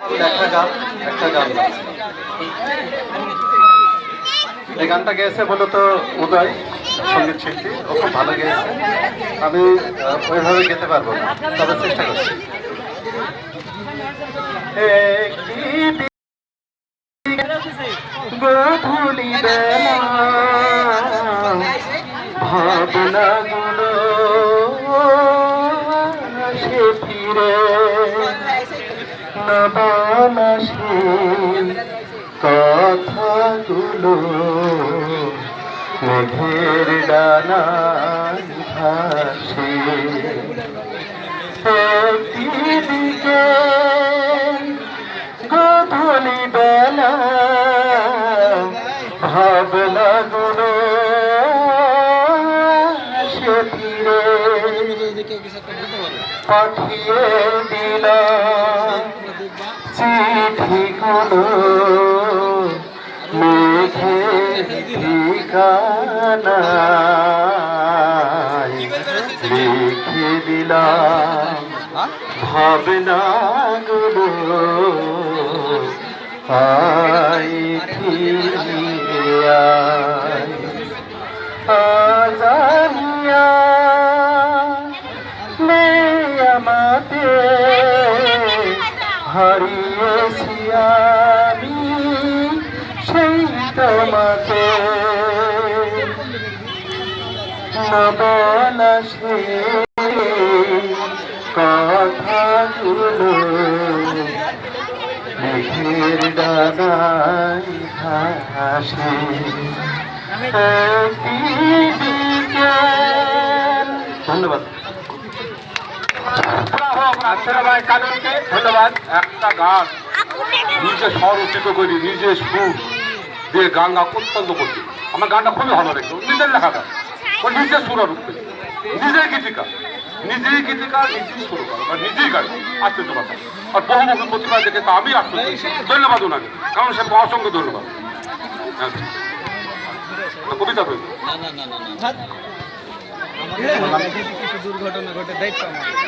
একটা গান এই গানটা গেয়েছে মূলত উদয় সঙ্গীত শিল্পী, ও খুব ভালো গেয়েছে। আমি ওইভাবে গেতে পারবো না, তবে চেষ্টা করছি। গধূলি বেলা ভাবনা গুলো সে ফিরে না সে কথাগুলো মেঘের ডানায় ভাসে। একদিকে গধূলি বেলা ভাবনা গুলো সে ফিরে পাঠিয়ে দিলাম চিঠিগুলো মেঘের ঠিকানায় লিখে দিলাম ভাবনাগুলো আয় ফিরে আজানিয়া আমাতে হারিয়েছি আমি সেই তোমাকে নবলা সে কথাগুলো মেঘের ডানায় ভাসে। ধন্যবাদ। ধন্যবাদ। একটা গান নিজে স্বরচিত করি, নিজে সুর দিয়ে গান অত্যন্ত করছি। আমার গানটা খুবই ভালো লেগেছে। নিজের লেখা গান, ও নিজের সুর রূপে নিজেই গীতিকা, নিজেই শুরু করো বা নিজেই গান। আশ্চর্য কথা। আর বহুমুখী প্রতিভা দেখে তো আমি আশ্চর্য। ধন্যবাদ ওনাকে, কারণ সে অসংখ্য ধন্যবাদ। কবিতা বলবে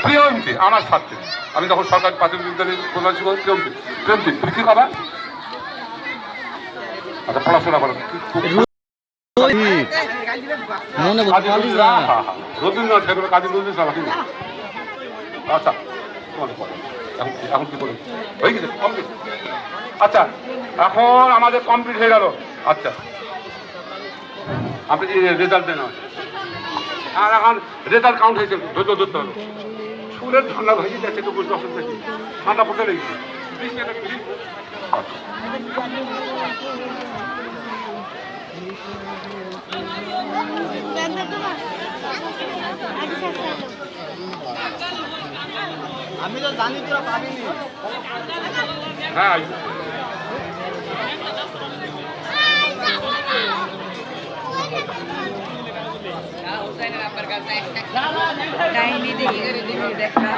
প্রিয়ন্তী আমার ছাত্রী। আমি তখন সরকারি প্রাথমিক বিদ্যালয়ের প্রধান শিক্ষক। প্রিয়ন্তী তুমি কি খাবা? আচ্ছা, পড়াশোনা করো। রবীন্দ্রনাথ ঠাকুরের কাজী নজরুল ইসলাম। আচ্ছা, এখন কি করবেন? হয়ে গেছে কমপ্লিট? আচ্ছা, এখন আমাদের কমপ্লিট হয়ে গেল। আচ্ছা, আপনি রেজাল্ট দেন। আর এখন রেজাল্ট কাউন্ট হয়েছে, ধৈর্য ধরতে হলো। সুরের ঠান্ডা হয়েছে, যাচ্ছে তো বুঝতে অসুবিধা হয়েছে, ঠান্ডা পড়তে লেগেছে। আমি তো জানি তোরা পাবিনি। হ্যাঁ, কাহিনী দেখি দেখা